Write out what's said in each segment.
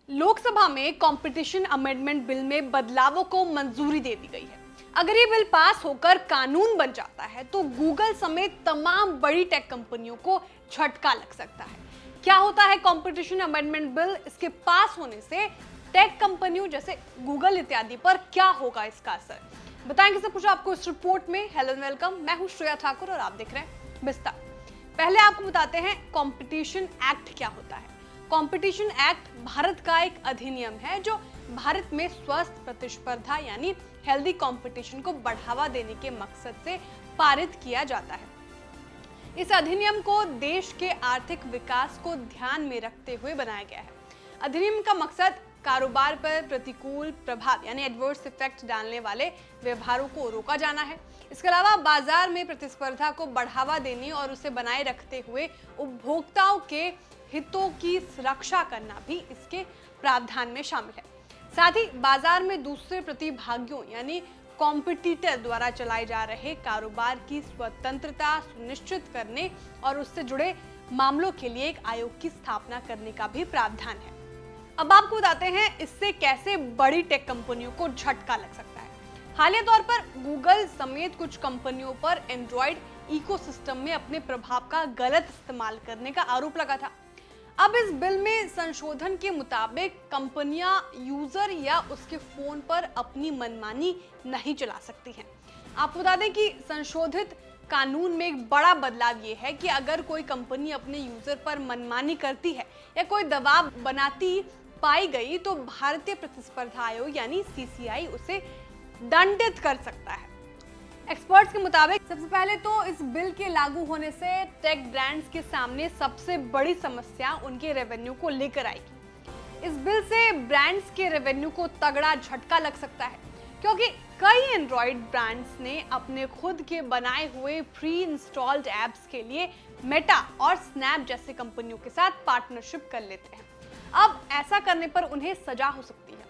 लोकसभा में competition amendment bill में बदलावों को मंजूरी दे दी गई है। अगर ये बिल पास होकर कानून बन जाता है तो गूगल समेत तमाम बड़ी टेक कंपनियों को झटका लग सकता है। क्या होता है कंपटीशन अमेंडमेंट बिल, इसके पास होने से टेक कंपनियों जैसे गूगल इत्यादि पर क्या होगा इसका असर, बताएंगे सब कुछ आपको इस रिपोर्ट में। हेलो एंड वेलकम, मैं हूं श्रेया ठाकुर और आप देख रहे हैं विस्तार। पहले आपको बताते हैं कंपटीशन एक्ट क्या होता है। कंपटीशन एक्ट भारत का एक अधिनियम है जो भारत में स्वस्थ प्रतिस्पर्धा यानी हेल्दी कंपटीशन को बढ़ावा देने के मकसद से पारित किया जाता है। इस अधिनियम को देश के आर्थिक विकास को ध्यान में रखते हुए बनाया गया है। अधिनियम का मकसद कारोबार पर प्रतिकूल प्रभाव यानी एडवर्स इफेक्ट डालने वाले व्यवहारों को रोका जाना है। इसके अलावा बाजार में प्रतिस्पर्धा को बढ़ावा देने और उसे बनाए रखते हुए उपभोक्ताओं के हितों की सुरक्षा करना भी इसके प्रावधान में शामिल है। साथ ही बाजार में दूसरे प्रतिभागियों यानी कॉम्पिटिटर द्वारा चलाए जा रहे कारोबार की स्वतंत्रता सुनिश्चित करने और उससे जुड़े मामलों के लिए एक आयोग की स्थापना करने का भी प्रावधान है। अब आपको बताते हैं इससे कैसे बड़ी टेक कंपनियों को झटका लग सकता है। हालिया तौर पर गूगल समेत कुछ कंपनियों पर एंड्रॉइड इकोसिस्टम में अपने प्रभाव का गलत इस्तेमाल करने का आरोप लगा था। अब इस बिल में संशोधन के मुताबिक कंपनियां यूजर या उसके फोन पर अपनी मनमानी नहीं चला सकती हैं। आपको बता दें कि संशोधित कानून में एक बड़ा बदलाव ये है कि अगर कोई कंपनी अपने यूजर पर मनमानी करती है या कोई दबाव बनाती पाई गई तो भारतीय प्रतिस्पर्धा आयोग यानी सीसीआई उसे दंडित कर सकता है। एक्सपर्ट्स के मुताबिक सबसे पहले तो इस बिल के लागू होने से टेक ब्रांड्स के सामने सबसे बड़ी समस्या उनके रेवेन्यू को लेकर आएगी। इस बिल से ब्रांड्स के रेवेन्यू को तगड़ा झटका लग सकता है क्योंकि कई एंड्रॉइड ब्रांड्स ने अपने खुद के बनाए हुए प्री इंस्टॉल्ड ऐप्स के लिए मेटा और स्नैप जैसे कंपनियों के साथ पार्टनरशिप कर लेते हैं। अब ऐसा करने पर उन्हें सजा हो सकती है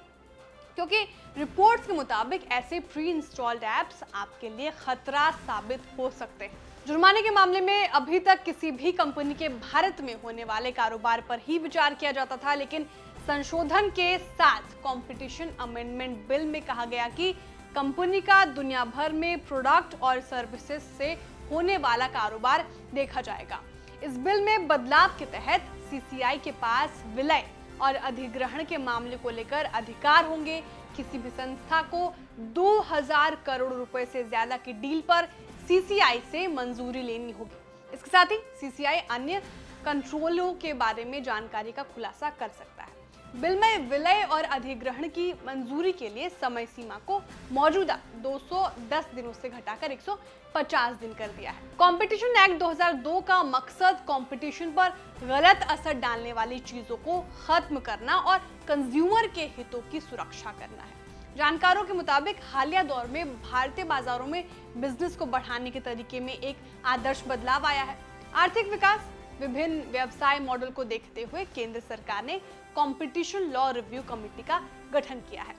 क्योंकि रिपोर्ट्स के मुताबिक ऐसे प्री इंस्टॉल्ड ऐप्स आपके लिए खतरा साबित हो सकते हैं। जुर्माने के मामले में अभी तक किसी भी कंपनी के भारत में होने वाले कारोबार पर ही विचार किया जाता था, लेकिन संशोधन के साथ कंपटीशन अमेंडमेंट बिल में कहा गया कि कंपनी का दुनिया भर में प्रोडक्ट और सर्विसेज से होने वाला कारोबार देखा जाएगा। इस बिल में बदलाव के तहत सीसीआई के पास विलय और अधिग्रहण के मामले को लेकर अधिकार होंगे। किसी भी संस्था को 2000 करोड़ रुपए से ज्यादा की डील पर सीसीआई से मंजूरी लेनी होगी। इसके साथ ही सीसीआई अन्य कंट्रोलों के बारे में जानकारी का खुलासा कर सकता है। बिल में विलय और अधिग्रहण की मंजूरी के लिए समय सीमा को मौजूदा 210 दिनों से घटाकर 150 दिन कर दिया है। कंपटीशन एक्ट 2002 का मकसद कंपटीशन पर गलत असर डालने वाली चीजों को खत्म करना और कंज्यूमर के हितों की सुरक्षा करना है। जानकारों के मुताबिक हालिया दौर में भारतीय बाजारों में बिजनेस को बढ़ाने के तरीके में एक आदर्श बदलाव आया है। आर्थिक विकास विभिन्न व्यवसाय मॉडल को देखते हुए केंद्र सरकार ने कंपटीशन लॉ रिव्यू कमेटी का गठन किया है।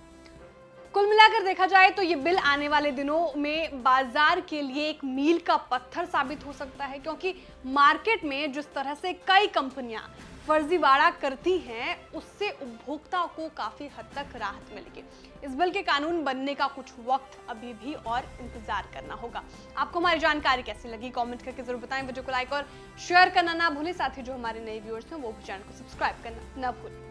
कुल मिलाकर देखा जाए तो ये बिल आने वाले दिनों में बाजार के लिए एक मील का पत्थर साबित हो सकता है क्योंकि मार्केट में जिस तरह से कई कंपनियां फर्जीवाड़ा करती हैं उससे उपभोक्ताओं को काफी हद तक राहत मिलेगी। इस बिल के कानून बनने का कुछ वक्त अभी भी और इंतजार करना होगा। आपको हमारी जानकारी कैसी लगी कमेंट करके जरूर बताएं। वीडियो को लाइक और शेयर करना ना भूलें। साथ ही जो हमारे नए व्यूअर्स हैं वो भी चैनल को सब्सक्राइब करना ना भूलें।